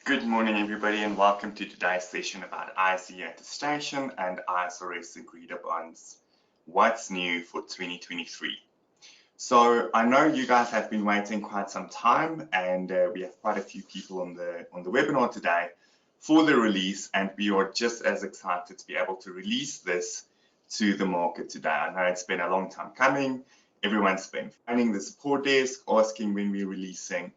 Good morning, everybody, and welcome to today's session about ISAE Attestation and ISRS Agreed-upon. What's new for 2023? So I know you guys have been waiting quite some time, and we have quite a few people on the webinar today for the release, and we are just as excited to be able to release this to the market today. I know it's been a long time coming. Everyone's been phoning the support desk, asking when we're releasing.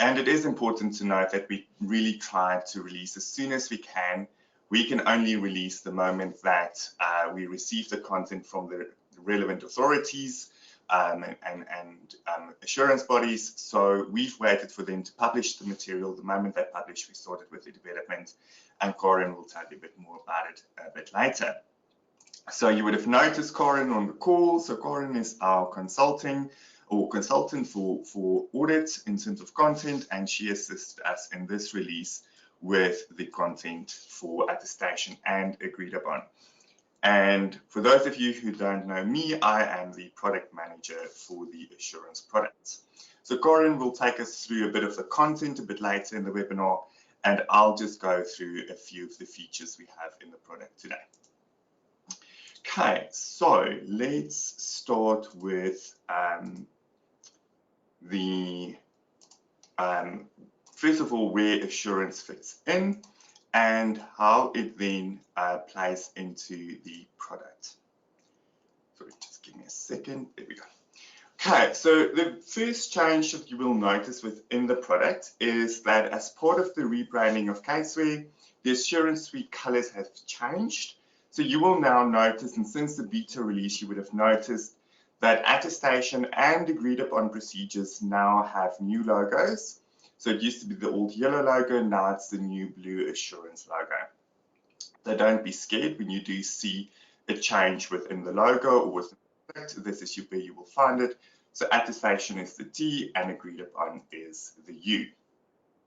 And it is important to note that we really try to release as soon as we can. We can only release the moment that we receive the content from the relevant authorities and assurance bodies. So we've waited for them to publish the material. The moment they publish, we started with the development, and Corin will tell you a bit more about it a bit later. So you would have noticed Corin on the call. So Corin is our consultant for Audit in terms of content, and she assists us in this release with the content for Attestation and Agreed-upon. And for those of you who don't know me, I am the product manager for the assurance products. So Corin will take us through a bit of the content a bit later in the webinar, and I'll just go through a few of the features we have in the product today. Okay, so let's start with first of all, where assurance fits in and how it then plays into the product. Sorry, just give me a second. There we go. Okay, so the first change that you will notice within the product is that as part of the rebranding of Caseware, the assurance suite colors have changed. So you will now notice, and since the beta release, you would have noticed that Attestation and Agreed-upon procedures now have new logos. So it used to be the old yellow logo, now it's the new blue assurance logo. So don't be scared when you do see a change within the logo or within the product. This is where you will find it. So Attestation is the T and Agreed-upon is the U.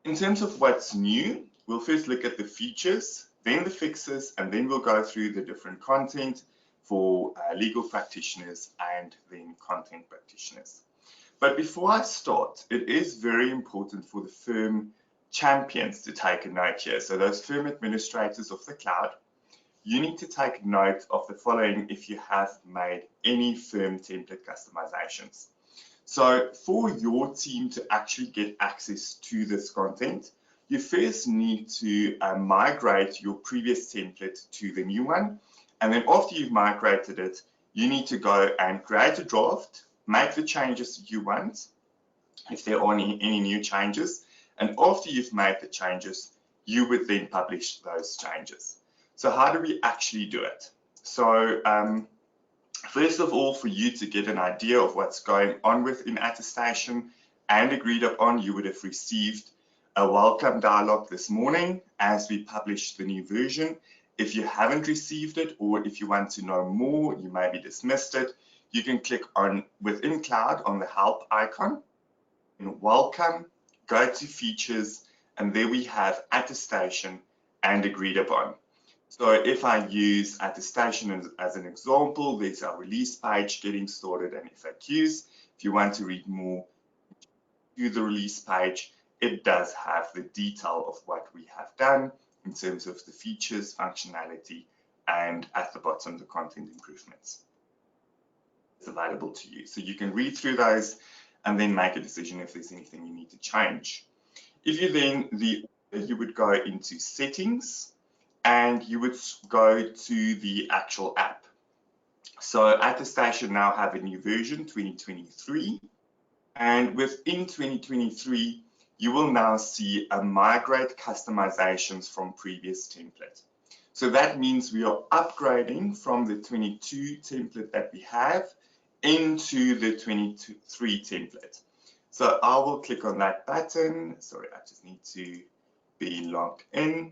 In terms of what's new, we'll first look at the features, then the fixes, and then we'll go through the different content for legal practitioners and then content practitioners. But before I start, it is very important for the firm champions to take a note here. So those firm administrators of the cloud, you need to take note of the following if you have made any firm template customizations. So for your team to actually get access to this content, you first need to migrate your previous template to the new one. And then after you've migrated it, you need to go and create a draft, make the changes that you want, if there are any new changes. And after you've made the changes, you would then publish those changes. So how do we actually do it? So first of all, for you to get an idea of what's going on within Attestation and Agreed-upon, you would have received a welcome dialogue this morning as we published the new version. If you haven't received it, or if you want to know more, you maybe dismissed it, you can click on within Cloud on the help icon, and welcome, go to features, and there we have Attestation and Agreed-upon. So if I use Attestation as an example, there's our release page, getting started, and FAQs. If you want to read more to the release page, it does have the detail of what we have done in terms of the features, functionality, and at the bottom, the content improvements. It's available to you. So you can read through those and then make a decision if there's anything you need to change. If you then, you would go into settings and you would go to the actual app. So Attestation now have a new version, 2023. And within 2023, you will now see a migrate customizations from previous template. So that means we are upgrading from the 22 template that we have into the 23 template. So I will click on that button. Sorry, I just need to be logged in.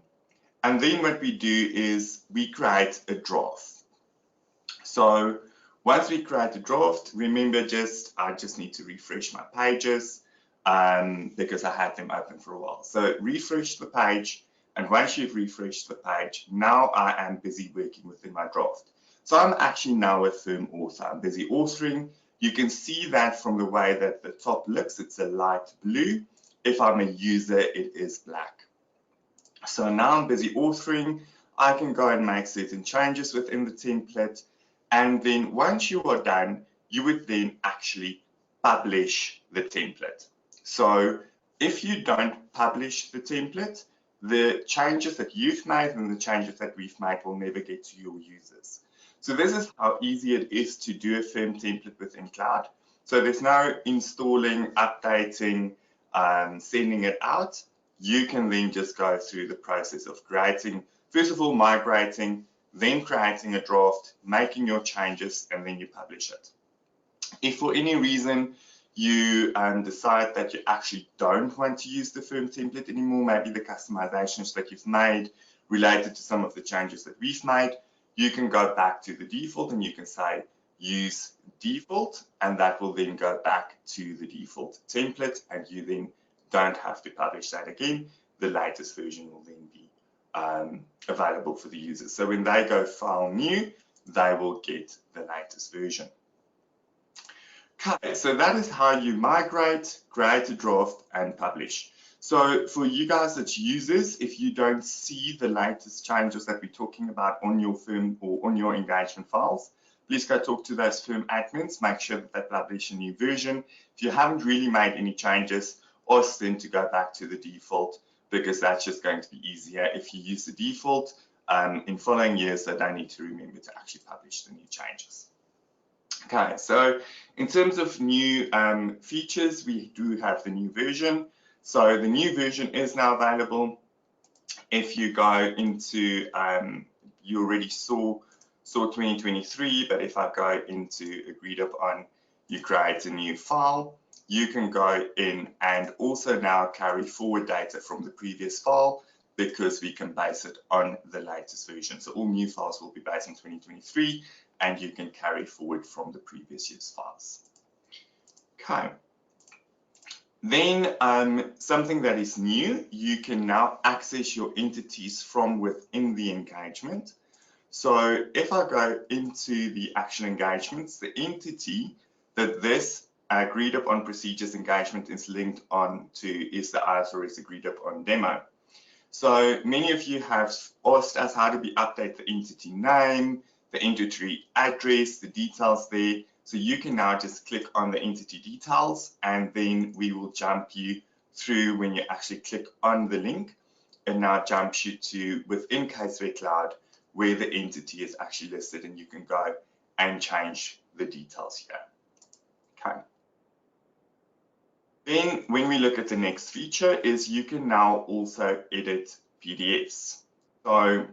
And then what we do is we create a draft. So once we create a draft, remember I just need to refresh my pages. Because I had them open for a while. So refresh the page, and once you've refreshed the page, now I am busy working within my draft. So I'm actually now a firm author. I'm busy authoring. You can see that from the way that the top looks, it's a light blue. If I'm a user, it is black. So now I'm busy authoring. I can go and make certain changes within the template. And then once you are done, you would then actually publish the template. So if you don't publish the template, the changes that you've made and the changes that we've made will never get to your users. So this is how easy it is to do a firm template within Cloud. So there's no installing, updating, sending it out. You can then just go through the process of creating, first of all, migrating, then creating a draft, making your changes, and then you publish it. If for any reason you decide that you actually don't want to use the firm template anymore, maybe the customizations that you've made related to some of the changes that we've made, you can go back to the default and you can say use default, and that will then go back to the default template, and you then don't have to publish that again. The latest version will then be available for the users. So when they go file new, they will get the latest version. Okay, so that is how you migrate, create a draft, and publish. So for you guys as users, if you don't see the latest changes that we're talking about on your firm or on your engagement files, please go talk to those firm admins, make sure that they publish a new version. If you haven't really made any changes, ask them to go back to the default, because that's just going to be easier. If you use the default, in following years, they don't need to remember to actually publish the new changes. Okay, so in terms of new features, we do have the new version. So the new version is now available. If you go into, you already saw 2023, but if I go into agreed upon, you create a new file. You can go in and also now carry forward data from the previous file, because we can base it on the latest version. So all new files will be based on 2023, and you can carry forward from the previous year's files. Okay. Then something that is new, you can now access your entities from within the engagement. So if I go into the action engagements, the entity that this agreed upon procedures engagement is linked on to is the ISRS agreed upon demo. So many of you have asked us how do we update the entity name, the entity address, the details there. So you can now just click on the entity details, and then we will jump you through when you actually click on the link, and now jumps you to within Caseware Cloud where the entity is actually listed, and you can go and change the details here. Okay. Then when we look at the next feature is you can now also edit PDFs. So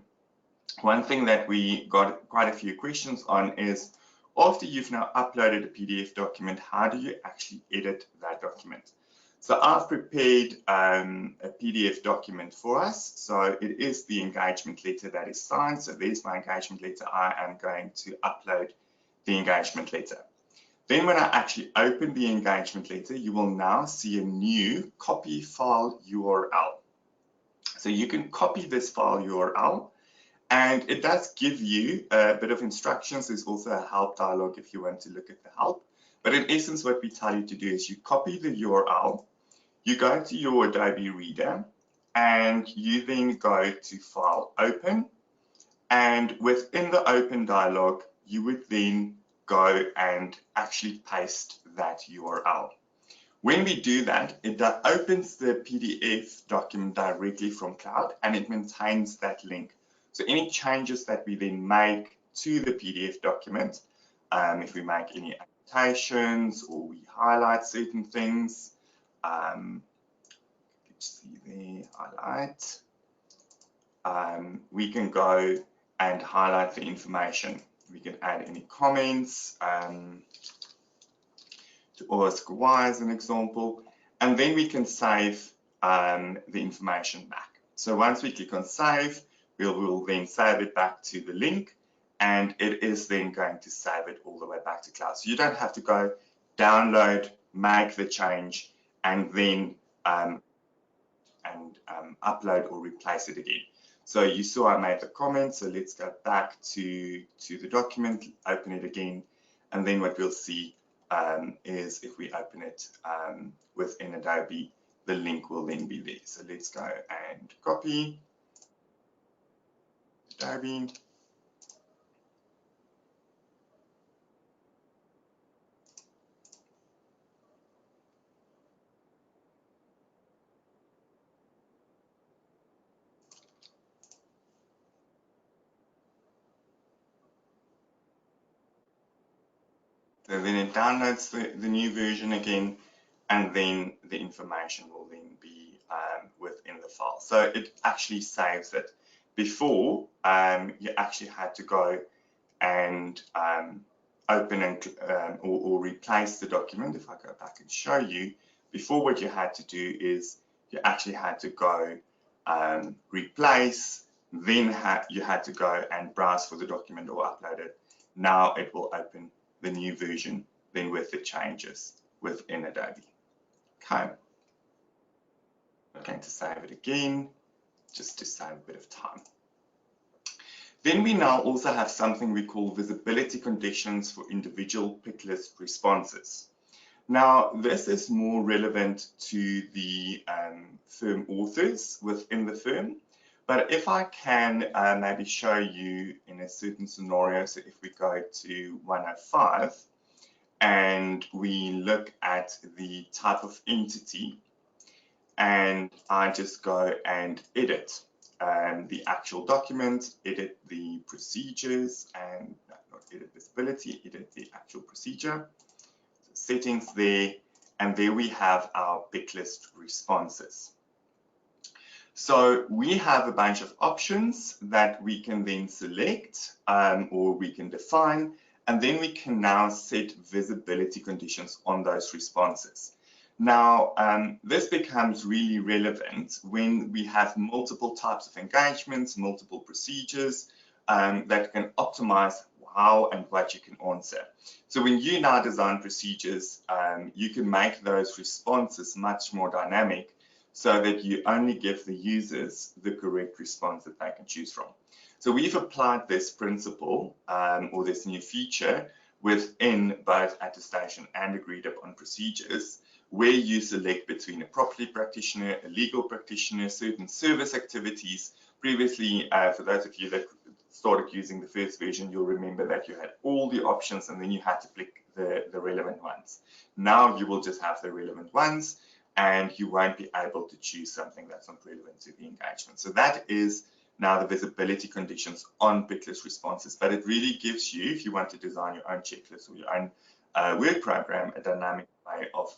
one thing that we got quite a few questions on is, after you've now uploaded a PDF document, how do you actually edit that document? So I've prepared a PDF document for us. So it is the engagement letter that is signed. So there's my engagement letter. I am going to upload the engagement letter. Then when I actually open the engagement letter, you will now see a new copy file URL. So you can copy this file URL, and it does give you a bit of instructions. There's also a help dialog if you want to look at the help. But in essence, what we tell you to do is you copy the URL, you go to your Adobe Reader, and you then go to File Open. And within the Open dialog, you would then go and actually paste that URL. When we do that, it opens the PDF document directly from Cloud, and it maintains that link. So any changes that we then make to the PDF document, if we make any annotations or we highlight certain things, let's see there, highlight, we can go and highlight the information. We can add any comments, to ask why as an example, and then we can save the information back. So once we click on save, we will then save it back to the link, and it is then going to save it all the way back to Cloud. So you don't have to go download, make the change, and then upload or replace it again. So you saw I made the comment, so let's go back to the document, open it again, and then what we'll see is if we open it within Adobe, the link will then be there. So let's go and copy, Adobe. So then it downloads the new version again, and then the information will then be within the file. So it actually saves it. Before, you actually had to go and open and or replace the document. If I go back and show you, before what you had to do is you actually had to go replace, then you had to go and browse for the document or upload it. Now it will open the new version, then with the changes within Adobe. Okay. I'm going to save it again, just to save a bit of time. Then we now also have something we call visibility conditions for individual pick list responses. Now, this is more relevant to the firm authors within the firm, but if I can maybe show you in a certain scenario, so if we go to 105 and we look at the type of entity, and I just go and edit the actual document, edit the procedures, and not edit visibility, edit the actual procedure. So settings there, and there we have our pick list responses. So we have a bunch of options that we can then select or we can define, and then we can now set visibility conditions on those responses. Now, this becomes really relevant when we have multiple types of engagements, multiple procedures that can optimize how and what you can answer. So when you now design procedures, you can make those responses much more dynamic so that you only give the users the correct response that they can choose from. So we've applied this principle or this new feature within both attestation and agreed upon procedures, where you select between a property practitioner, a legal practitioner, certain service activities. Previously, for those of you that started using the first version, you'll remember that you had all the options and then you had to click the relevant ones. Now you will just have the relevant ones and you won't be able to choose something that's not relevant to the engagement. So that is now the visibility conditions on pick list responses, but it really gives you, if you want to design your own checklist or your own work program, a dynamic way of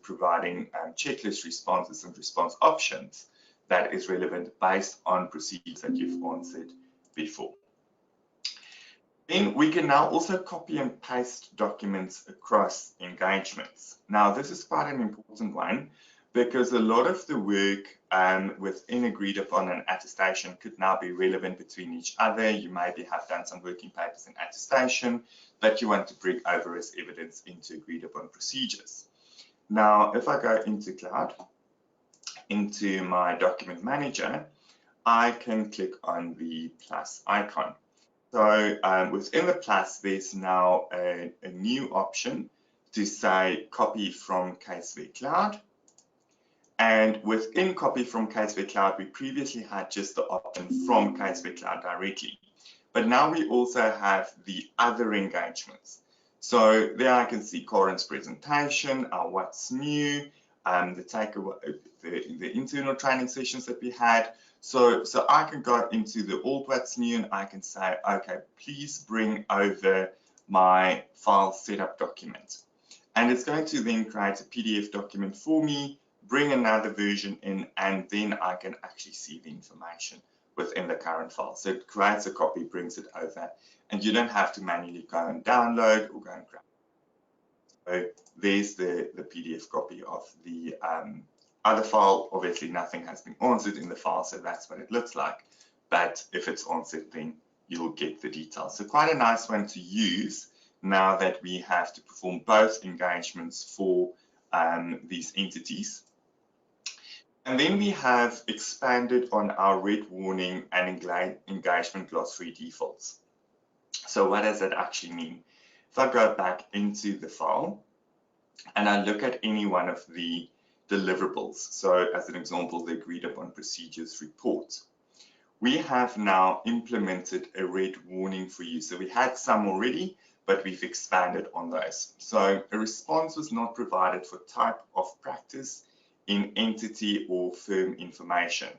providing checklist responses and response options that is relevant based on procedures that you've answered before. Then we can now also copy and paste documents across engagements. Now, this is quite an important one because a lot of the work within agreed upon and attestation could now be relevant between each other. You maybe have done some working papers in attestation that you want to bring over as evidence into agreed upon procedures. Now, if I go into Cloud, into my document manager, I can click on the plus icon. So within the plus, there's now a new option to say copy from Caseware Cloud. And within copy from Caseware Cloud, we previously had just the option from Caseware Cloud directly. But now we also have the other engagements. So there I can see Corin's presentation, our what's new, the takeaway, the internal training sessions that we had. So I can go into the old what's new and I can say, okay, please bring over my file setup document. And it's going to then create a PDF document for me, bring another version in, and then I can actually see the information within the current file. So it creates a copy, brings it over, and you don't have to manually go and download or go and grab. So there's the PDF copy of the other file. Obviously, nothing has been answered in the file, so that's what it looks like. But if it's answered, then you'll get the details. So quite a nice one to use now that we have to perform both engagements for these entities. And then we have expanded on our red warning and engagement glossary defaults. So what does that actually mean? If I go back into the file and I look at any one of the deliverables, so as an example, the agreed upon procedures report, we have now implemented a red warning for you. So we had some already, but we've expanded on those. So a response was not provided for type of practice in entity or firm information.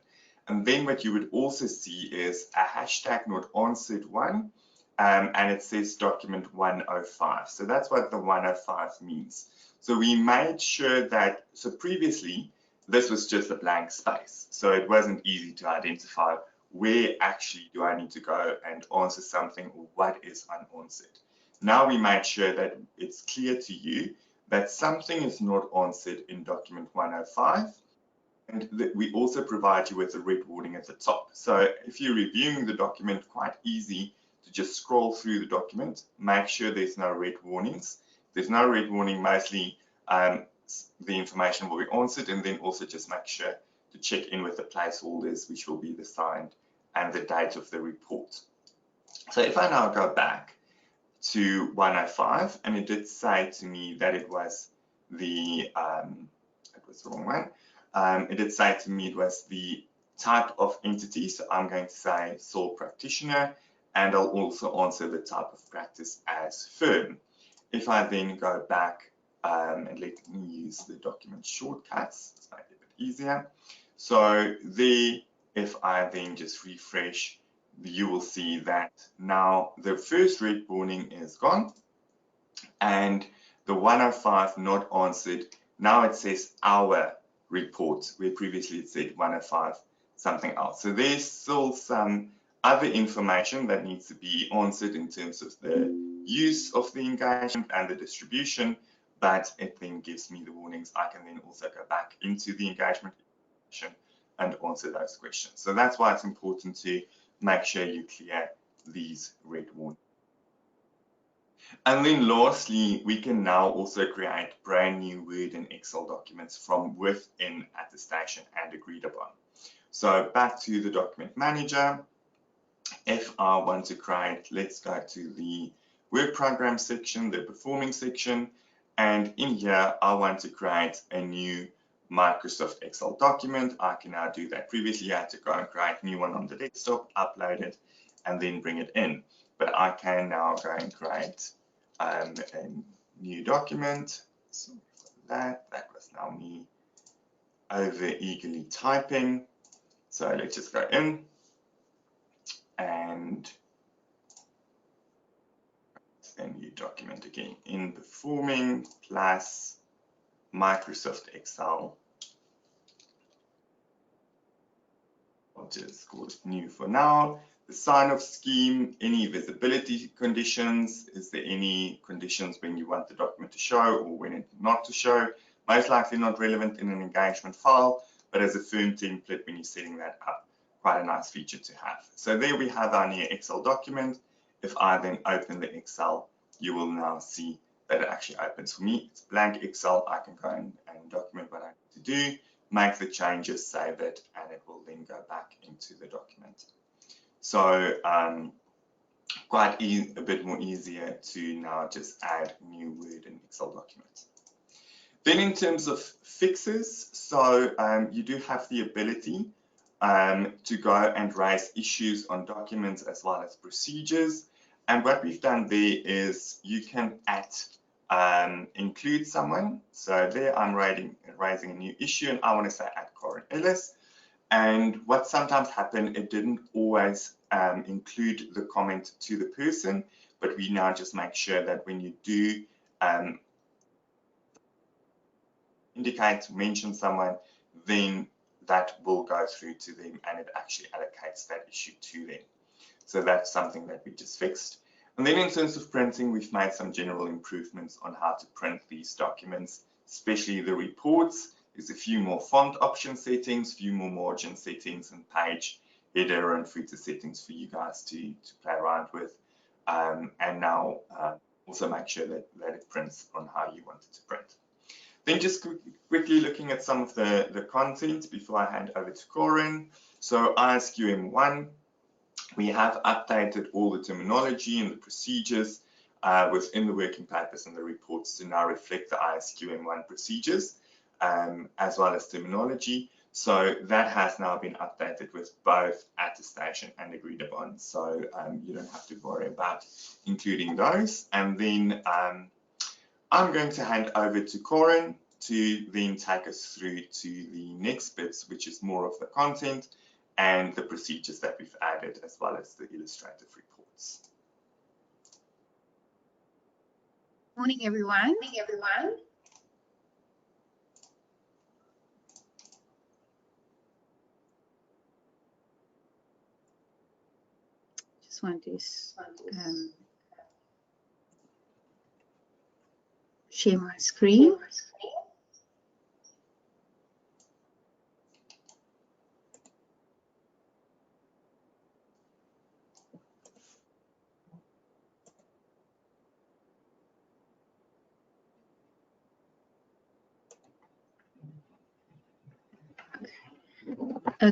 And then what you would also see is a hashtag not answered one, and it says document 105. So that's what the 105 means. So we made sure that, so previously, this was just a blank space. So it wasn't easy to identify where actually do I need to go and answer something or what is unanswered. Now we made sure that it's clear to you that something is not answered in document 105, and that we also provide you with a red warning at the top. So if you're reviewing the document, quite easy to just scroll through the document, make sure there's no red warnings. If there's no red warning, mostly the information will be answered, and then also just make sure to check in with the placeholders, which will be the signed and the date of the report. So if I now go back to 105, and it did say to me that it was the, it was the wrong one. It did say to me it was the type of entity, so I'm going to say sole practitioner, and I'll also answer the type of practice as firm. If I then go back and let me use the document shortcuts, it's make it a bit easier. So there, if I then just refresh, you will see that now the first red warning is gone, and the 105 not answered, now it says our report, where previously it said 105 something else. So there's still some other information that needs to be answered in terms of the use of the engagement and the distribution, but it then gives me the warnings. I can then also go back into the engagement and answer those questions. So that's why it's important to make sure you clear these red warnings. And then lastly, we can now also create brand new Word and Excel documents from within Attestation and Agreed Upon. So back to the document manager. If I want to create, let's go to the work program section, the performing section, and in here I want to create a new Microsoft Excel document. I can now do that. Previously I had to go and create a new one on the desktop, upload it, and then bring it in. But I can now go and create a new document. So that was now me over eagerly typing. So let's just go in and a new document again in performing plus Microsoft Excel. I'll just call it new for now. The sign-off scheme, any visibility conditions, is there any conditions when you want the document to show or when it not to show? Most likely not relevant in an engagement file, but as a firm template when you're setting that up, quite a nice feature to have. So there we have our new Excel document. If I then open the Excel, you will now see that it actually opens for me. It's blank Excel. I can go and document what I need to do, make the changes, save it, and it will then go back into the document. So quite a bit more easier to now just add new Word and Excel documents. Then in terms of fixes, so you do have the ability to go and raise issues on documents as well as procedures. And what we've done there is you can include someone. So there I'm raising a new issue, and I want to say add Corin Ellis. And what sometimes happened, it didn't always include the comment to the person, but we now just make sure that when you do mention someone, then that will go through to them and it actually allocates that issue to them. So that's something that we just fixed. And then in terms of printing, we've made some general improvements on how to print these documents, especially the reports. There's a few more font option settings, a few more margin settings, and page header and footer settings for you guys to play around with. And now also make sure that it prints on how you want it to print. Then just quickly looking at some of the content before I hand over to Corin. So ISQM1, we have updated all the terminology and the procedures within the working papers and the reports to now reflect the ISQM1 procedures as well as terminology. So that has now been updated with both attestation and agreed upon. So you don't have to worry about including those. And then I'm going to hand over to Corin to then take us through to the next bits, which is more of the content and the procedures that we've added, as well as the illustrative reports. Morning, everyone. Just want to share my screen.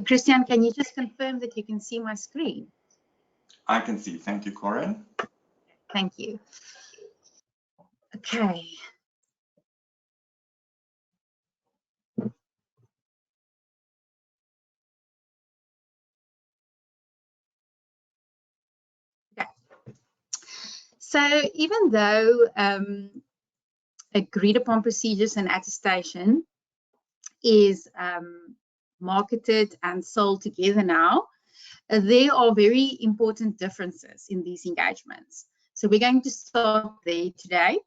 Christian, can you just confirm that you can see my screen? I can see. Thank you, Corin. Thank you. Okay. So even though agreed upon procedures and attestation is marketed and sold together now, there are very important differences in these engagements. So we're going to start there today.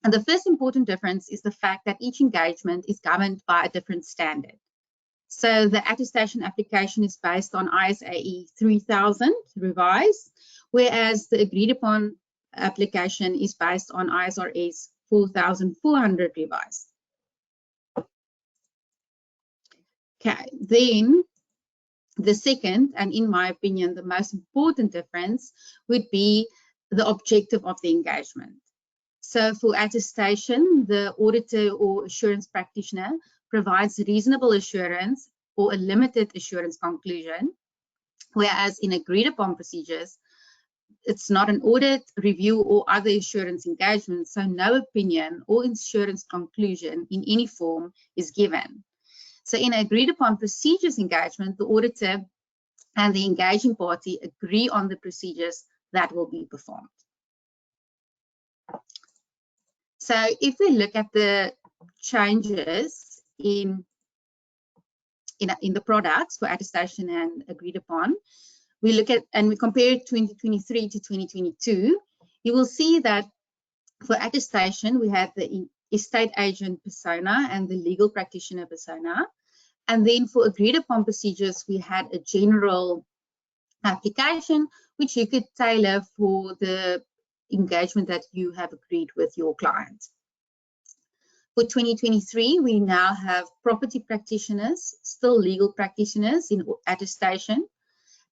And the first important difference is the fact that each engagement is governed by a different standard. So the attestation application is based on ISAE 3000 revised, whereas the agreed upon application is based on ISRS 4400 revised. Okay, then the second, and in my opinion, the most important difference would be the objective of the engagement. So for attestation, the auditor or assurance practitioner provides reasonable assurance or a limited assurance conclusion, whereas in agreed upon procedures, it's not an audit, review, or other assurance engagement, so no opinion or assurance conclusion in any form is given. So in agreed upon procedures engagement, the auditor and the engaging party agree on the procedures that will be performed. So if we look at the changes in the products for attestation and agreed upon, we look at and we compare 2023 to 2022, you will see that for attestation, we had the estate agent persona and the legal practitioner persona. And then for agreed upon procedures, we had a general application, which you could tailor for the engagement that you have agreed with your client. For 2023, we now have property practitioners, still legal practitioners in attestation.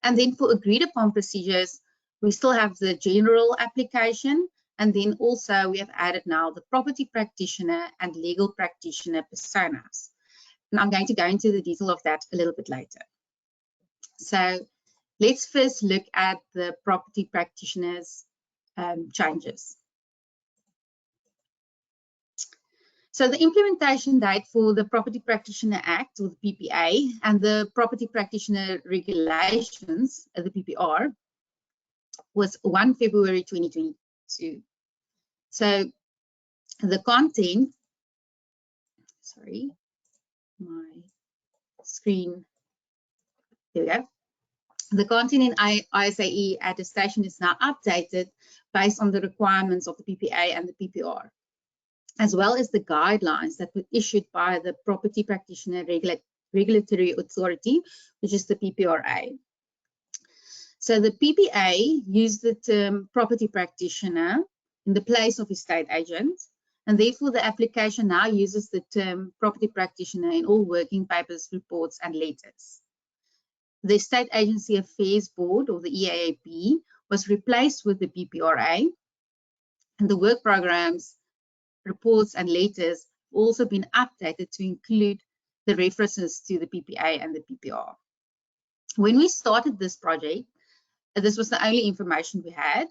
And then for agreed upon procedures, we still have the general application. And then also we have added now the property practitioner and legal practitioner personas. And I'm going to go into the detail of that a little bit later. So let's first look at the property practitioners changes. So the implementation date for the Property Practitioner Act, or the PPA, and the Property Practitioner Regulations, the PPR, was 1 February 2022. So the content, sorry, my screen, here we go. The content in ISAE attestation is now updated based on the requirements of the PPA and the PPR, as well as the guidelines that were issued by the Property Practitioner Regulatory Authority, which is the PBRI. So the PPA used the term property practitioner in the place of estate agent, and therefore the application now uses the term property practitioner in all working papers, reports, and letters. The Estate Agency Affairs Board, or the EAAB, was replaced with the PBRI, and the work programs, reports, and letters have also been updated to include the references to the PPA and the PPR. When we started this project, this was the only information we had,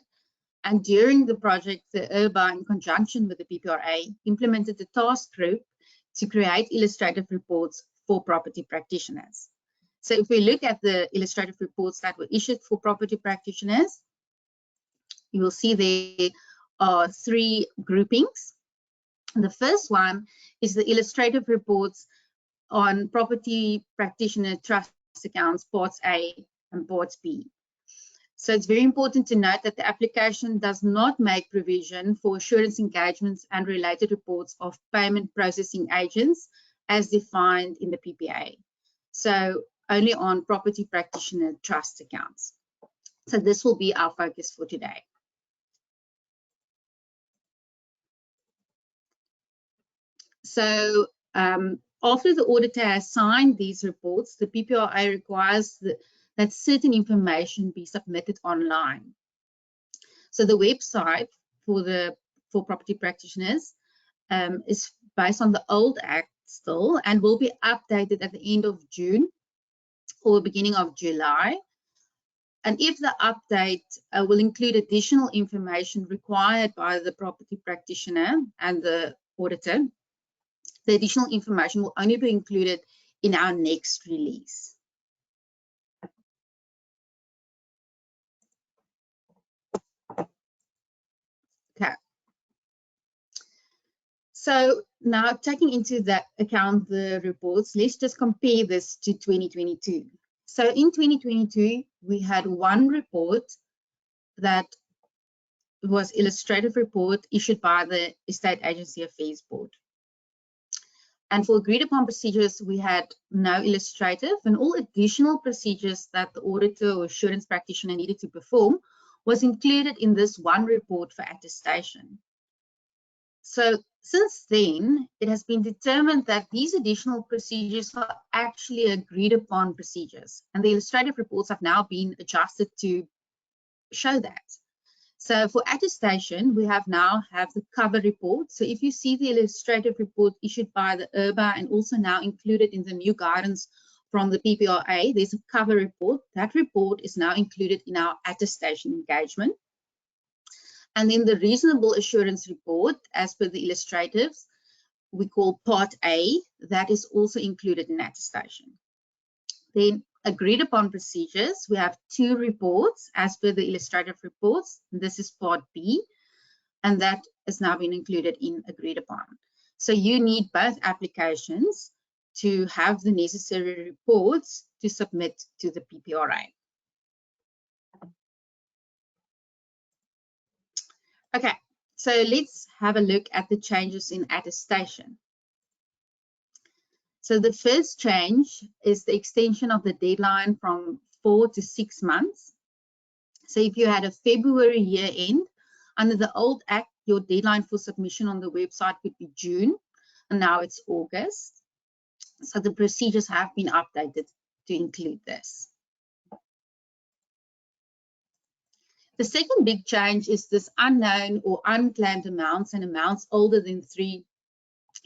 and during the project, the IRBA, in conjunction with the PBRI, implemented a task group to create illustrative reports for property practitioners. So if we look at the illustrative reports that were issued for property practitioners, you will see there are 3 groupings. The first one is the illustrative reports on property practitioner trust accounts, parts A and parts B. So it's very important to note that the application does not make provision for assurance engagements and related reports of payment processing agents as defined in the PPA. So only on property practitioner trust accounts. So this will be our focus for today. So after the auditor has signed these reports, the PBRI requires that certain information be submitted online. So the website for property practitioners is based on the old Act still and will be updated at the end of June or beginning of July. And if the update will include additional information required by the property practitioner and the auditor, the additional information will only be included in our next release. Okay. So now taking into that account the reports, let's just compare this to 2022. So in 2022, we had 1 report that was illustrative report issued by the Estate Agency Affairs Board. And for agreed upon procedures, we had no illustrative, and all additional procedures that the auditor or assurance practitioner needed to perform was included in this 1 report for attestation. So since then, it has been determined that these additional procedures are actually agreed upon procedures, and the illustrative reports have now been adjusted to show that. So for attestation, we now have the cover report. So if you see the illustrative report issued by the IRBA and also now included in the new guidance from the PBRI, there's a cover report. That report is now included in our attestation engagement. And then the reasonable assurance report, as per the illustratives, we call Part A, that is also included in attestation. Then agreed upon procedures, we have 2 reports as per the illustrative reports. This is Part B, and that has now been included in agreed upon. So you need both applications to have the necessary reports to submit to the PBRI. Okay, so let's have a look at the changes in attestation. So the first change is the extension of the deadline from 4 to 6 months. So if you had a February year end, under the old Act, your deadline for submission on the website would be June, and now it's August. So the procedures have been updated to include this. The second big change is this unknown or unclaimed amounts and amounts older than 3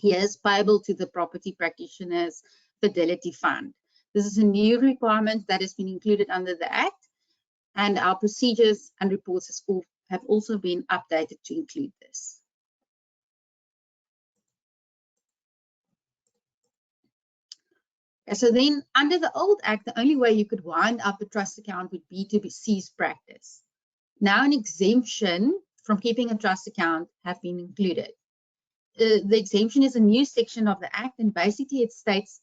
years payable to the property practitioner's fidelity fund. This is a new requirement that has been included under the Act, and our procedures and reports have also been updated to include this. So then under the old Act, the only way you could wind up a trust account would be to cease practice. Now an exemption from keeping a trust account have been included. The exemption is a new section of the Act, and basically it states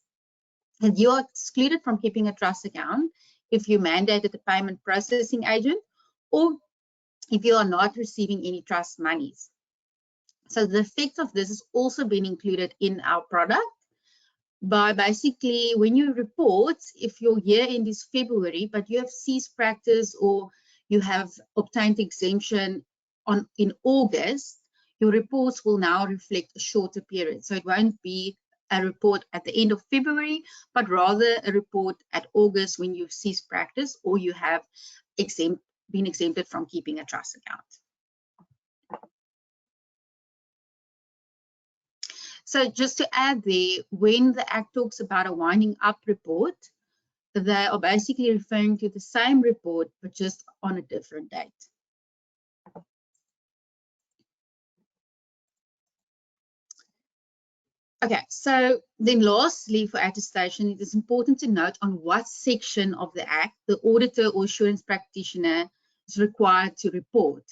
that you are excluded from keeping a trust account if you mandated a payment processing agent or if you are not receiving any trust monies. So the effect of this has also been included in our product by basically when you report, if your year end is February, but you have ceased practice or you have obtained exemption in August, your reports will now reflect a shorter period. So it won't be a report at the end of February, but rather a report at August when you've ceased practice or you have been exempted from keeping a trust account. So just to add there, when the Act talks about a winding up report, they are basically referring to the same report, but just on a different date. Okay, so then lastly for attestation, it is important to note on what section of the Act the auditor or assurance practitioner is required to report.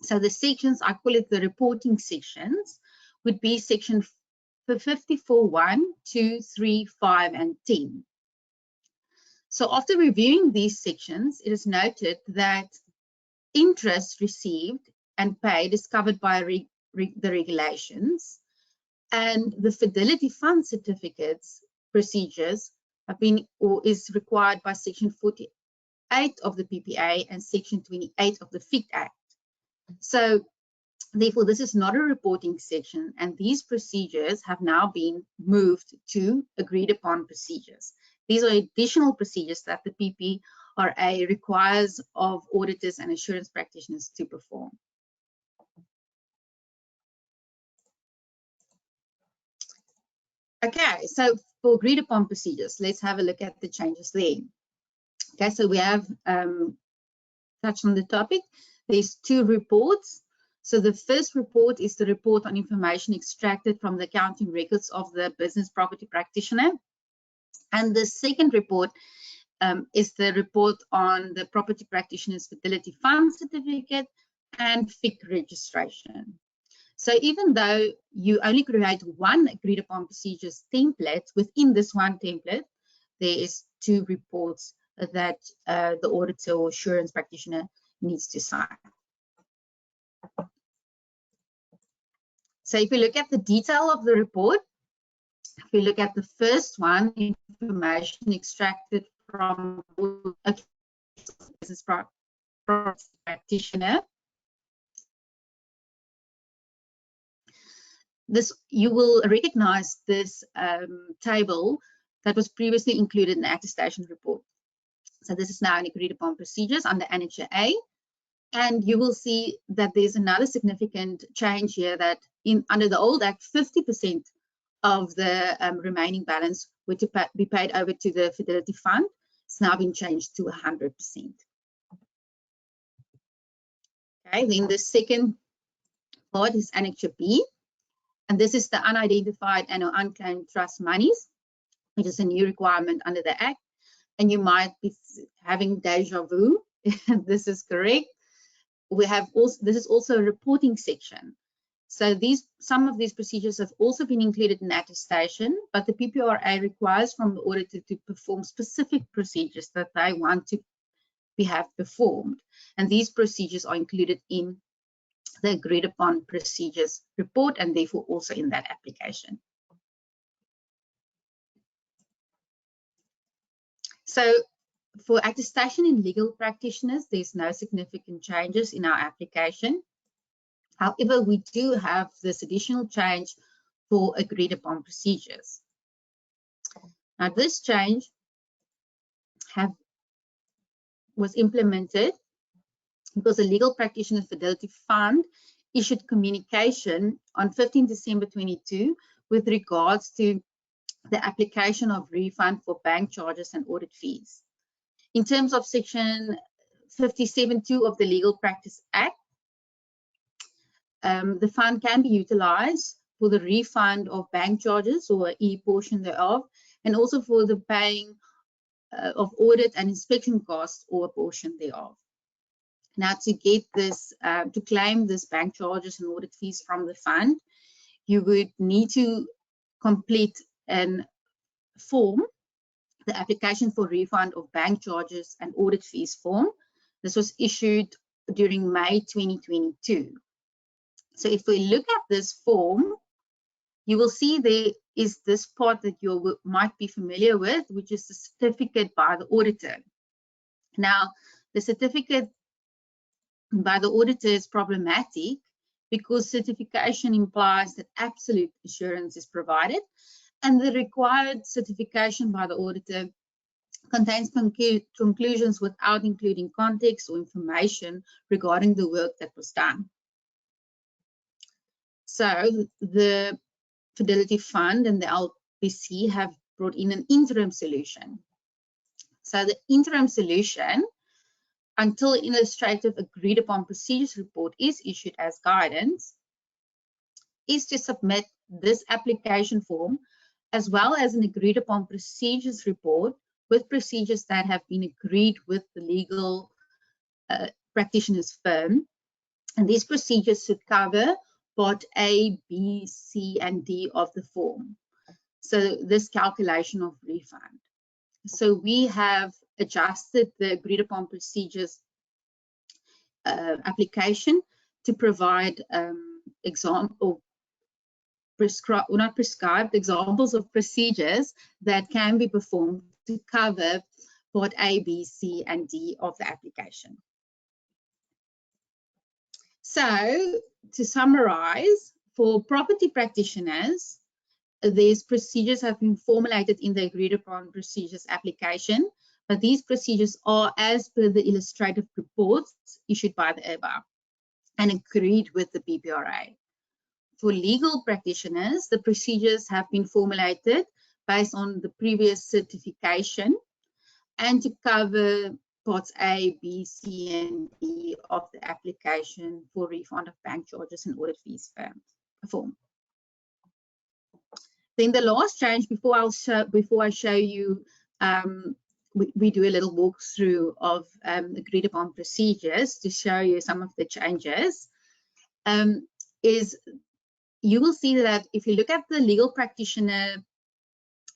So the sections, I call it the reporting sections, would be section 54.1, 2, 3, 5, and 10. So after reviewing these sections, it is noted that interest received and paid is covered by the regulations, and the fidelity fund certificates procedures have been or is required by section 48 of the PPA and section 28 of the FIC Act. So therefore, this is not a reporting section, and these procedures have now been moved to agreed upon procedures. These are additional procedures that the PBRI requires of auditors and assurance practitioners to perform. Okay, so for agreed upon procedures, let's have a look at the changes there. Okay, so we have touched on the topic. There's two reports. So the first report is the report on information extracted from the accounting records of the business property practitioner. And the second report is the report on the property practitioner's fidelity fund certificate and FIC registration. So even though you only create one agreed upon procedures template, within this one template, there is two reports that the auditor or assurance practitioner needs to sign. So if you look at the detail of the report, if we look at the first one, information extracted from a business practitioner, you will recognize this table that was previously included in the attestation report. So this is now an agreed upon procedures under Annex A. And you will see that there's another significant change here that under the old Act, 50% of the remaining balance were to be paid over to the fidelity fund. It's now been changed to 100%. Okay, then the second part is Annex B, and this is the unidentified and or unclaimed trust monies, which is a new requirement under the Act. And you might be having deja vu. This is correct. We have also, this is also a reporting section. So some of these procedures have also been included in attestation, but the PBRI requires from the auditor to perform specific procedures that they want to have performed. And these procedures are included in the agreed upon procedures report and therefore also in that application. So for attestation in legal practitioners, there's no significant changes in our application. However, we do have this additional change for agreed upon procedures. Now, this change was implemented because the Legal Practitioner Fidelity Fund issued communication on 15 December 22 with regards to the application of refund for bank charges and audit fees. In terms of section 57.2 of the Legal Practice Act, the fund can be utilized for the refund of bank charges or a portion thereof, and also for the paying of audit and inspection costs or a portion thereof. Now, to get this, to claim this bank charges and audit fees from the fund, you would need to complete an form, the application for refund of bank charges and audit fees form. This was issued during May 2022. So if we look at this form, you will see there is this part that you might be familiar with, which is the certificate by the auditor. Now, the certificate by the auditor is problematic because certification implies that absolute assurance is provided, and the required certification by the auditor contains conclusions without including context or information regarding the work that was done. So the Fidelity Fund and the LPC have brought in an interim solution. So the interim solution, until illustrative agreed upon procedures report is issued as guidance, is to submit this application form, as well as an agreed upon procedures report with procedures that have been agreed with the legal practitioner's firm. And these procedures should cover part A, B, C, and D of the form. So this calculation of refund. So we have adjusted the agreed upon procedures application to provide examples of procedures that can be performed to cover part A, B, C, and D of the application. So to summarize, for property practitioners, these procedures have been formulated in the agreed upon procedures application, but these procedures are as per the illustrative reports issued by the IRBA and agreed with the PBRI. For legal practitioners, the procedures have been formulated based on the previous certification and to cover parts A, B, C, and D of the application for refund of bank charges and audit fees form. Then the last change, before I show you, we do a little walkthrough of agreed upon procedures to show you some of the changes, is you will see that if you look at the legal practitioner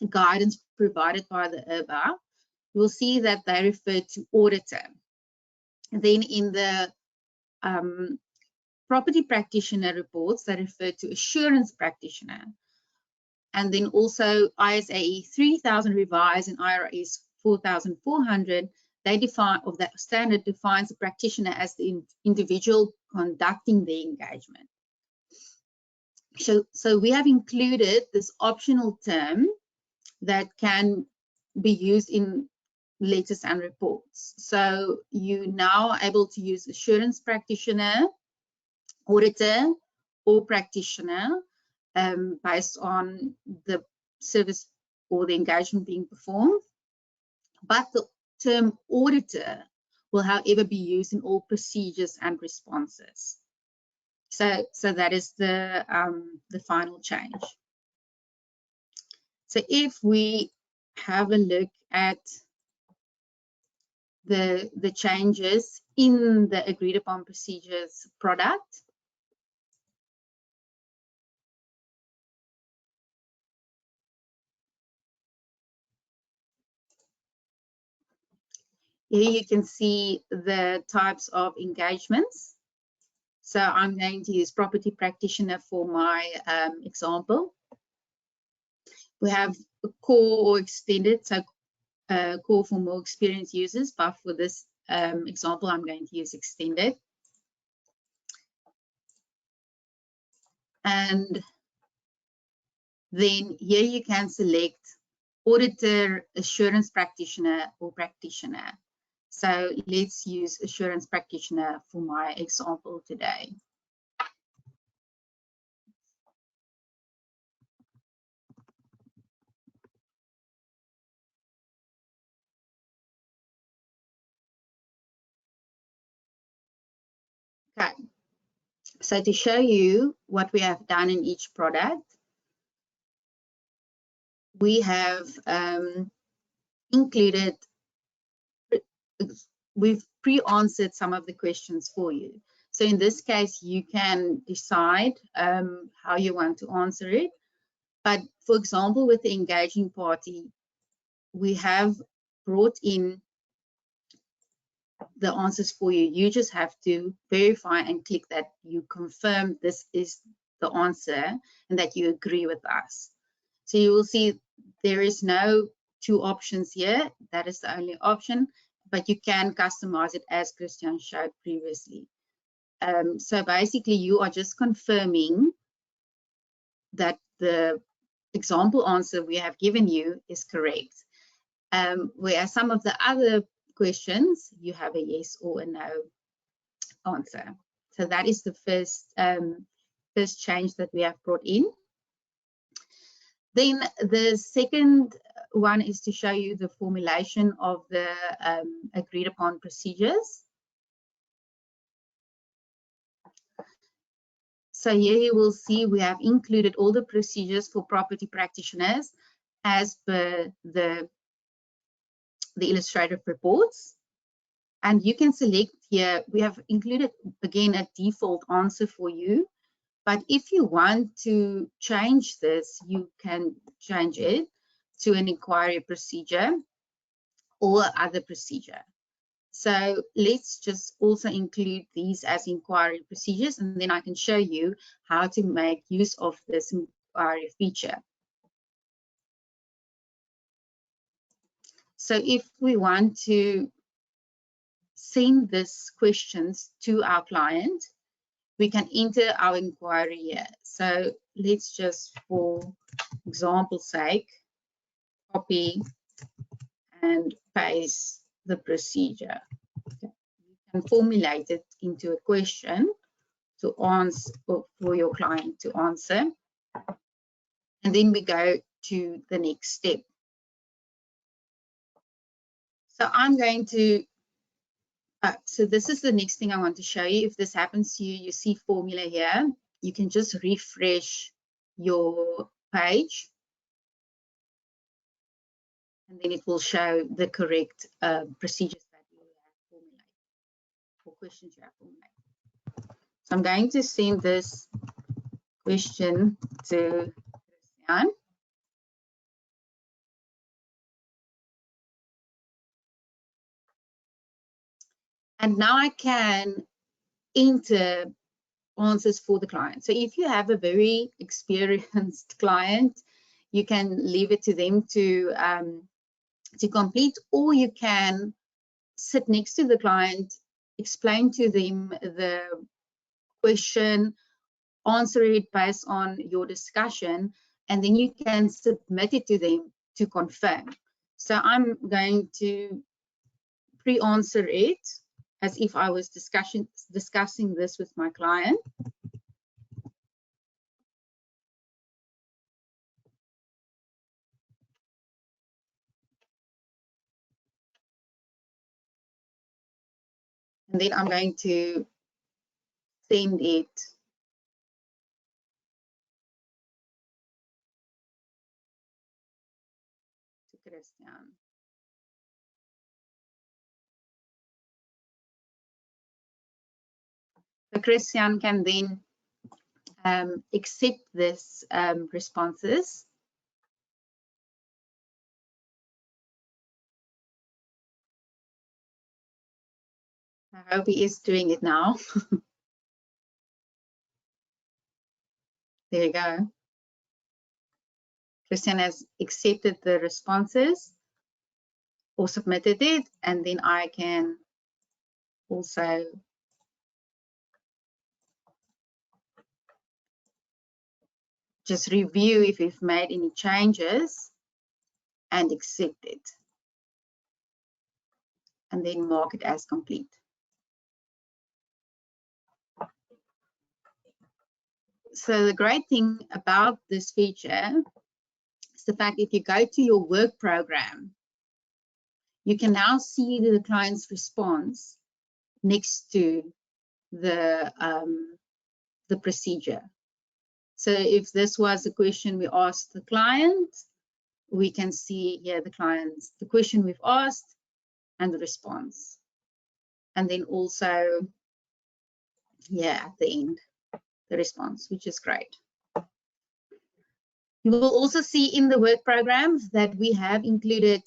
guidance provided by the IRBA, you will see that they refer to auditor. And then in the property practitioner reports, they refer to assurance practitioner. And then also ISAE 3000 revised and IRS 4400, they define, or that standard defines the practitioner as the individual conducting the engagement. So we have included this optional term that can be used in letters and reports. So you now are able to use assurance practitioner, auditor, or practitioner based on the service or the engagement being performed. But the term auditor will, however, be used in all procedures and responses. So that is the final change. So if we have a look at the changes in the agreed upon procedures product, here you can see the types of engagements. So I'm going to use property practitioner for my example. We have a core or extended, so core for more experienced users, but for this example, I'm going to use extended. And then here you can select auditor, assurance practitioner, or practitioner. So let's use assurance practitioner for my example today. Okay, so to show you what we have done in each product, we have included, we've pre-answered some of the questions for you. So in this case, you can decide how you want to answer it. But for example, with the engaging party, we have brought in the answers for you. You just have to verify and click that you confirm this is the answer and that you agree with us. So you will see there is no two options here. That is the only option, but you can customize it as Christian showed previously. So basically you are just confirming that the example answer we have given you is correct. Whereas some of the other questions, you have a yes or a no answer. So that is the first change that we have brought in. Then the second one is to show you the formulation of the agreed upon procedures. So here you will see we have included all the procedures for property practitioners as per the illustrative reports. And you can select here, we have included again a default answer for you. But if you want to change this, you can change it to an inquiry procedure or other procedure. So let's just also include these as inquiry procedures, and then I can show you how to make use of this inquiry feature. So if we want to send these questions to our client, we can enter our inquiry here. So let's just, for example's sake, copy and paste the procedure. Okay. You can formulate it into a question to answer, for your client to answer. And then we go to the next step. So I'm going to, so this is the next thing I want to show you. If this happens to you, you see formula here, you can just refresh your page. And then it will show the correct procedures that you have formulated, or questions you have formulated. So I'm going to send this question to Christian. And now I can enter answers for the client. So if you have a very experienced client, you can leave it to them to complete, or you can sit next to the client, explain to them the question, answer it based on your discussion, and then you can submit it to them to confirm. So I'm going to pre-answer it as if I was discussing this with my client. And then I'm going to send it to Christian. So Christian can then accept this responses. I hope he is doing it now. There you go. Christian has accepted the responses or submitted it, and then I can also just review if we've made any changes and accept it, and then mark it as complete. So the great thing about this feature is the fact if you go to your work program, you can now see the client's response next to the procedure. So if this was a question we asked the client, we can see here the question we've asked and the response. And then also here at the end, the response, which is great. You will also see in the work program that we have included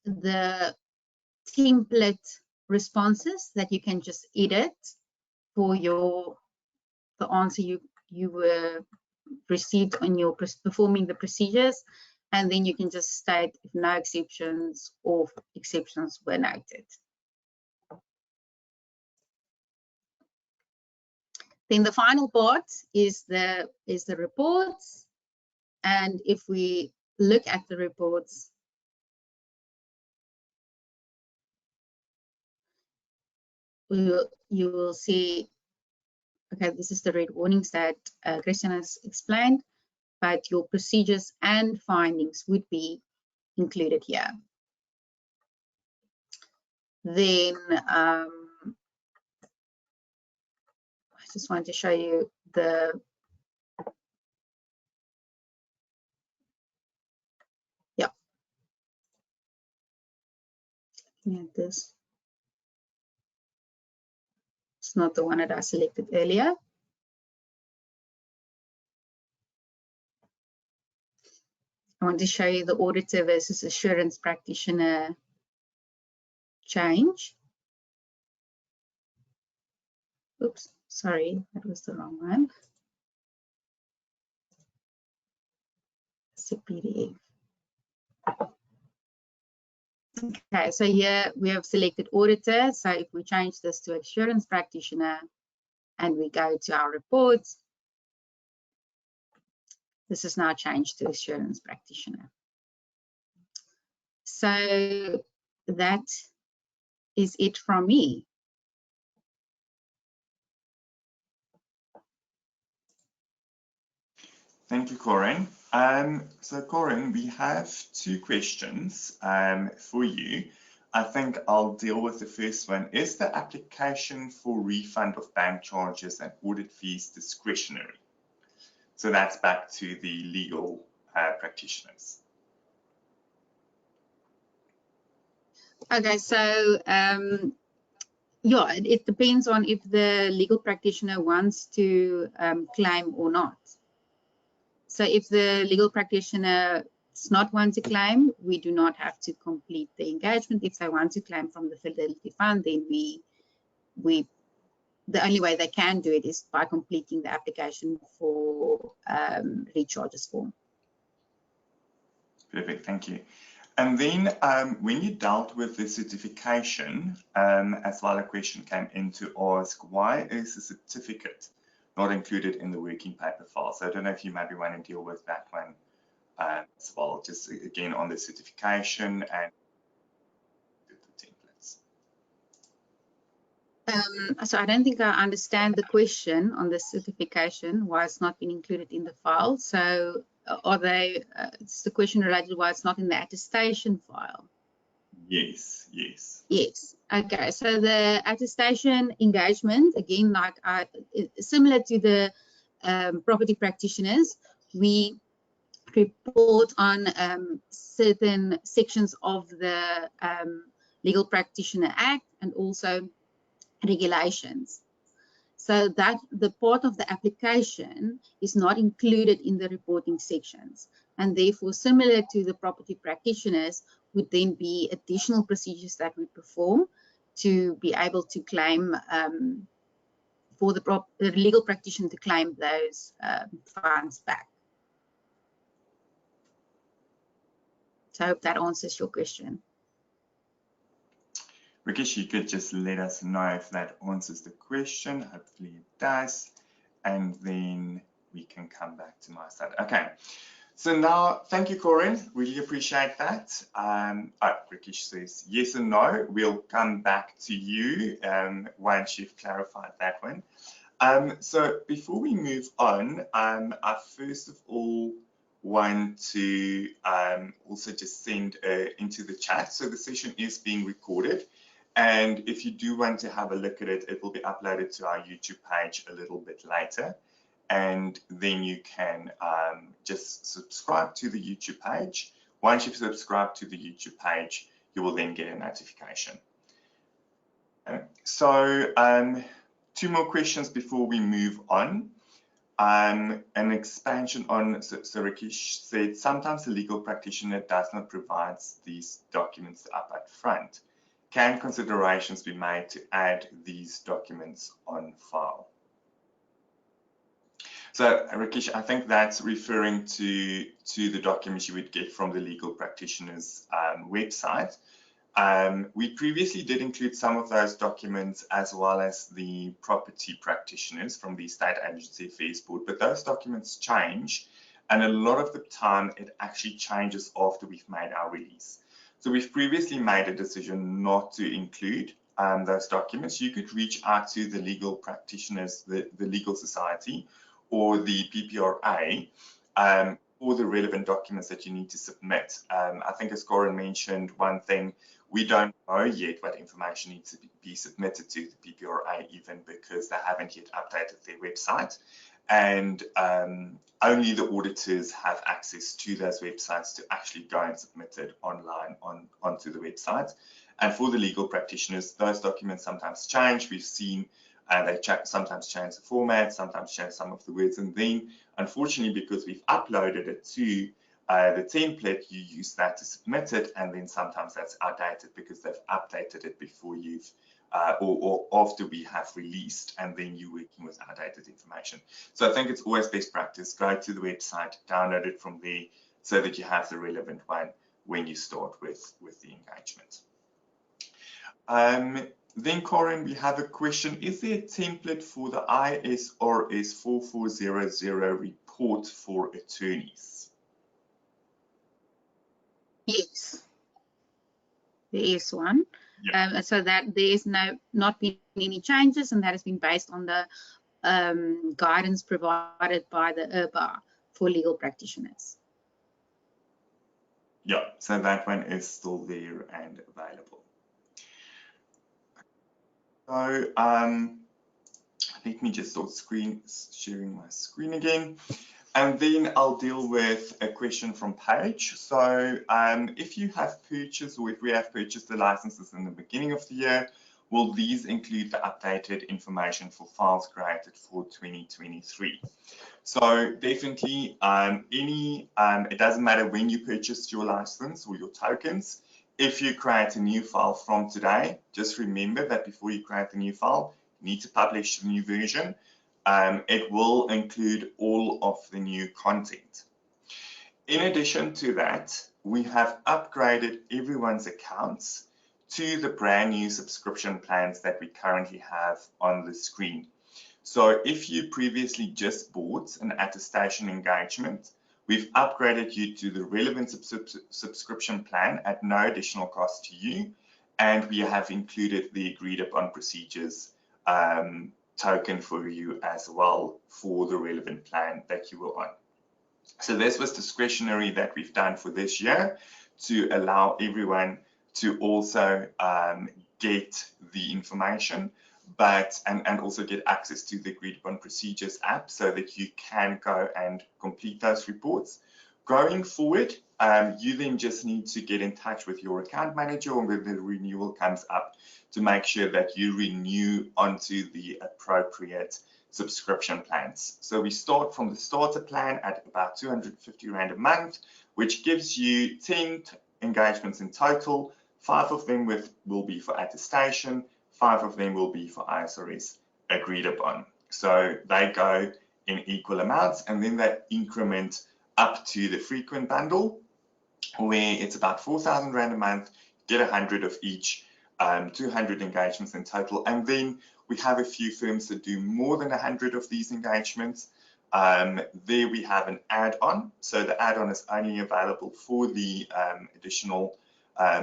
the template responses that you can just edit for the answer you were received on your performing the procedures, and then you can just state if no exceptions or exceptions were noted. Then the final part is the reports, and if we look at the reports, you will see, okay, this is the red warnings that Christian has explained, but your procedures and findings would be included here. Then I just want to show you the this. It's not the one that I selected earlier. I want to show you the auditor versus assurance practitioner change. Oops, sorry, that was the wrong one. It's a PDF. Okay, so here we have selected auditor. So if we change this to assurance practitioner and we go to our reports, this is now changed to assurance practitioner. So that is it from me. Thank you, Corinne. So Corinne, we have two questions for you. I think I'll deal with the first one. Is the application for refund of bank charges and audit fees discretionary? So that's back to the legal practitioners. Okay, so yeah, it depends on if the legal practitioner wants to claim or not. So if the legal practitioner does not want to claim, we do not have to complete the engagement. If they want to claim from the Fidelity Fund, then the only way they can do it is by completing the application for recharges form. Perfect, thank you. And then when you dealt with the certification, as well, a question came in to ask, why is the certificate not included in the working paper file? So I don't know if you maybe want to deal with that one as well, just again on the certification and the templates. So I don't think I understand the question on the certification, why it's not been included in the file. So are they, it's the question related to why it's not in the attestation file? Yes, yes. Yes. Okay. So the attestation engagement, again, like similar to the property practitioners, we report on certain sections of the Legal Practitioner Act and also regulations. So that the part of the application is not included in the reporting sections, and therefore similar to the property practitioners would then be additional procedures that we perform to be able to claim for the legal practitioner to claim those funds back. So I hope that answers your question. Rakesh, you could just let us know if that answers the question. Hopefully it does. And then we can come back to my side. Okay. So now, thank you, Corinne. Really appreciate that. Rakesh says yes and no. We'll come back to you once you've clarified that one. So before we move on, I first of all want to also just send into the chat. So the session is being recorded. And if you do want to have a look at it, it will be uploaded to our YouTube page a little bit later. And then you can just subscribe to the YouTube page. Once you've subscribed to the YouTube page, you will then get a notification. So two more questions before we move on. An expansion on, so Rakesh said, sometimes the legal practitioner does not provide these documents up front. Can considerations be made to add these documents on file? So Rakesh, I think that's referring to the documents you would get from the legal practitioner's website. We previously did include some of those documents as well as the property practitioners from the State Agency Affairs Board, but those documents change, and a lot of the time it actually changes after we've made our release. So we've previously made a decision not to include those documents. You could reach out to the legal practitioners, the legal society, or the PBRI for the relevant documents that you need to submit. I think as Corinne mentioned, one thing, we don't know yet what information needs to be submitted to the PBRI even because they haven't yet updated their website. and only the auditors have access to those websites to actually go and submit it online onto the website. And for the legal practitioners, those documents sometimes change. We've seen they sometimes change the format, sometimes change some of the words, and then unfortunately, because we've uploaded it to the template, you use that to submit it, and then sometimes that's outdated because they've updated it before you've or after we have released, and then you're working with outdated information. So I think it's always best practice, go to the website, download it from there so that you have the relevant one when you start with the engagement. Then, Corinne, we have a question. Is there a template for the ISRS 4400 report for attorneys? Yes, there is one. Yeah. So that there is not been any changes, and that has been based on the guidance provided by the IRBA for legal practitioners. Yeah, so that one is still there and available. So let me just start sharing my screen again. And then I'll deal with a question from Paige. So if you have purchased, or if we have purchased the licenses in the beginning of the year, will these include the updated information for files created for 2023? So definitely it doesn't matter when you purchased your license or your tokens. If you create a new file from today, just remember that before you create a new file, you need to publish the new version. It will include all of the new content. In addition to that, we have upgraded everyone's accounts to the brand new subscription plans that we currently have on the screen. So if you previously just bought an attestation engagement, we've upgraded you to the relevant subscription plan at no additional cost to you, and we have included the agreed upon procedures token for you as well for the relevant plan that you were on. So this was discretionary that we've done for this year to allow everyone to also get the information, and also get access to the agreed upon procedures app so that you can go and complete those reports. Going forward, you then just need to get in touch with your account manager when the renewal comes up to make sure that you renew onto the appropriate subscription plans. So we start from the starter plan at about 250 Rand a month, which gives you 10 engagements in total. 5 of them will be for attestation, 5 of them will be for ISRS agreed upon. So they go in equal amounts, and then they increment up to the frequent bundle, where it's about 4,000 Rand a month, get 100 of each, 200 engagements in total. And then we have a few firms that do more than 100 of these engagements. There we have an add-on. So the add-on is only available for the additional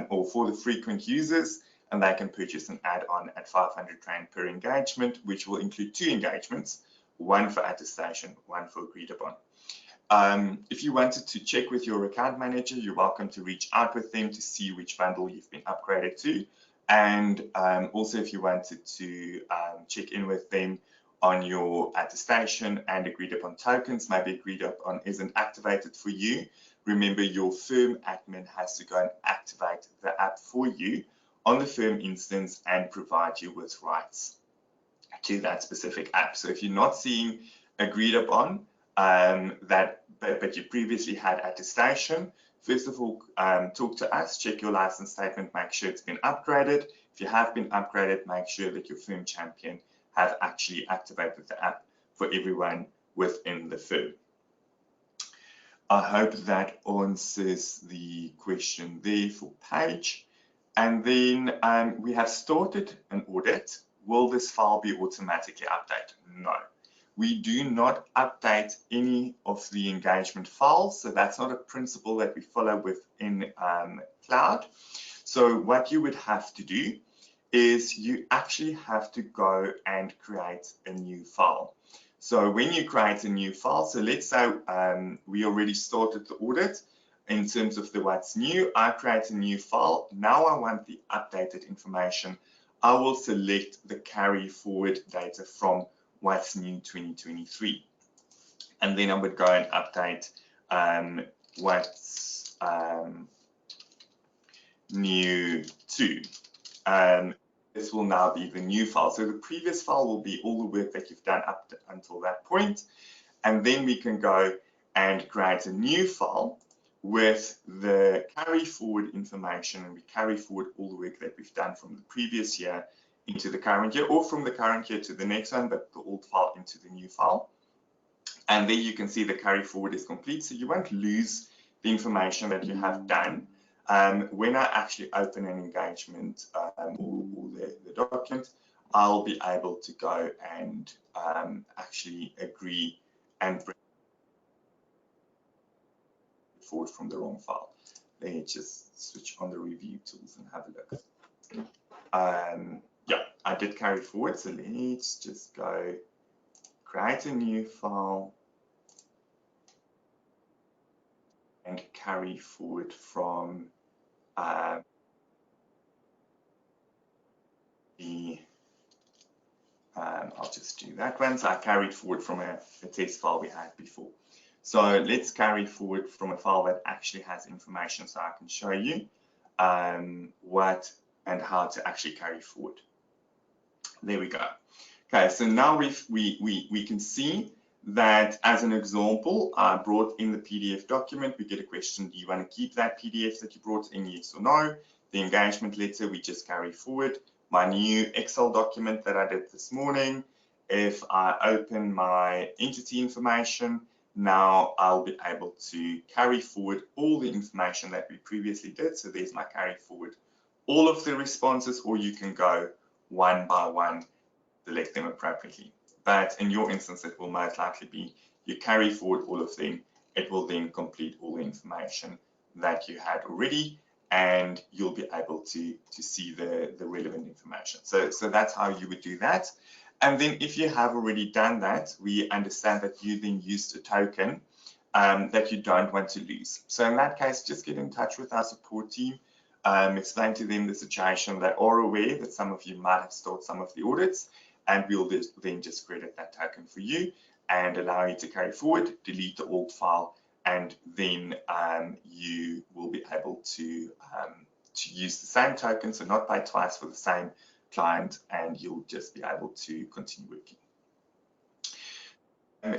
or for the frequent users, and they can purchase an add-on at 500 Rand per engagement, which will include 2 engagements, one for attestation, one for agreed upon. If you wanted to check with your account manager, you're welcome to reach out with them to see which bundle you've been upgraded to. And also if you wanted to check in with them on your attestation and agreed upon tokens, maybe agreed upon isn't activated for you, remember your firm admin has to go and activate the app for you on the firm instance and provide you with rights to that specific app. So if you're not seeing agreed upon, but you previously had attestation, first of all, talk to us, check your license statement, make sure it's been upgraded. If you have been upgraded, make sure that your firm champion have actually activated the app for everyone within the firm. I hope that answers the question there for Paige. And then we have started an audit. Will this file be automatically updated? No. We do not update any of the engagement files, so that's not a principle that we follow within Cloud. So what you would have to do is you actually have to go and create a new file. So when you create a new file, so let's say we already started the audit in terms of the what's new, I create a new file. Now I want the updated information. I will select the carry forward data from what's new 2023. and then I would go and update what's new to. This will now be the new file. So the previous file will be all the work that you've done up until that point, and then we can go and create a new file with the carry forward information, and we carry forward all the work that we've done from the previous year into the current year, or from the current year to the next one, but the old file into the new file. And there you can see the carry forward is complete, so you won't lose the information that you have done. When I actually open an engagement or the document, I'll be able to go and actually agree and bring it forward from the wrong file. Let me just switch on the review tools and have a look. Yeah, I did carry forward, so let's just go create a new file and carry forward from I'll just do that one. So I carried forward from a test file we had before. So let's carry forward from a file that actually has information, so I can show you what and how to actually carry forward. There we go. Okay, so now we can see that, as an example, I brought in the PDF document. We get a question: do you want to keep that PDF that you brought in, yes or no? The engagement letter, we just carry forward. My new Excel document that I did this morning, if I open my entity information, now I'll be able to carry forward all the information that we previously did. So there's my carry forward all of the responses, or you can go one by one, select them appropriately. But in your instance, it will most likely be you carry forward all of them. It will then complete all the information that you had already, and you'll be able to see the relevant information. So that's how you would do that. And then if you have already done that, we understand that you then used a token that you don't want to lose. So in that case, just get in touch with our support team, explain to them the situation. They are aware that some of you might have stored some of the audits, and we'll then just credit that token for you and allow you to carry forward, delete the old file, and then you will be able to use the same token, so not pay twice for the same client, and you'll just be able to continue working.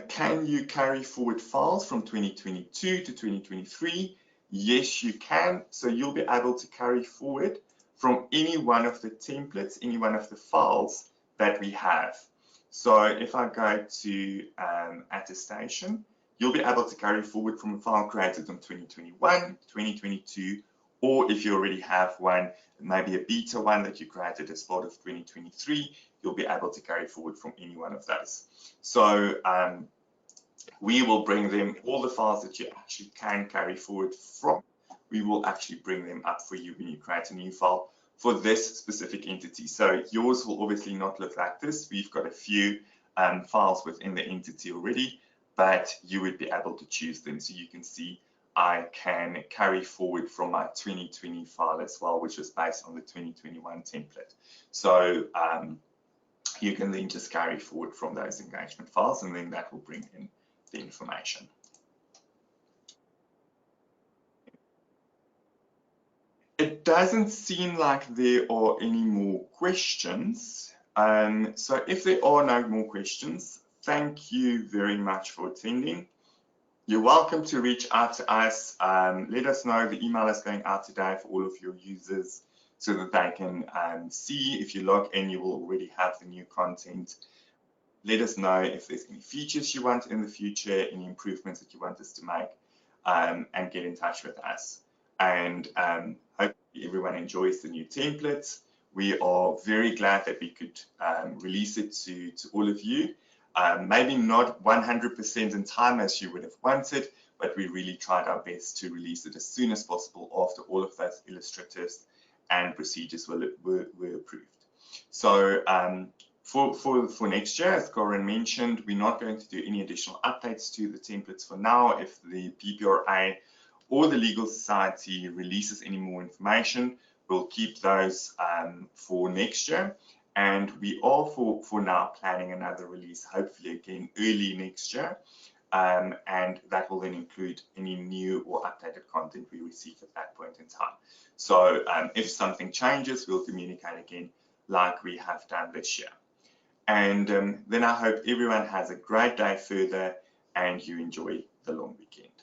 Can you carry forward files from 2022 to 2023? Yes, you can. So you'll be able to carry forward from any one of the templates, any one of the files that we have. So if I go to Attestation, you'll be able to carry forward from a file created in 2021, 2022, or if you already have one, maybe a beta one that you created as part of 2023, you'll be able to carry forward from any one of those. So we will bring them, all the files that you actually can carry forward from, we will actually bring them up for you when you create a new file for this specific entity. So yours will obviously not look like this. We've got a few files within the entity already, but you would be able to choose them. So you can see I can carry forward from my 2020 file as well, which is based on the 2021 template. So you can then just carry forward from those engagement files, and then that will bring in the information. It doesn't seem like there are any more questions. So if there are no more questions, thank you very much for attending. You're welcome to reach out to us. Let us know. The email is going out today for all of your users so that they can see. If you log in, you will already have the new content. Let us know if there's any features you want in the future, any improvements that you want us to make, and get in touch with us. And hopefully everyone enjoys the new templates. We are very glad that we could release it to all of you. Maybe not 100% in time as you would have wanted, but we really tried our best to release it as soon as possible after all of those illustratives and procedures were approved. So for next year, as Corinne mentioned, we're not going to do any additional updates to the templates for now. If the PBRI or the Legal Society releases any more information, we'll keep those for next year. And we are for now planning another release, hopefully again early next year, and that will then include any new or updated content we receive at that point in time. So if something changes, we'll communicate again like we have done this year. And then I hope everyone has a great day further and you enjoy the long weekend.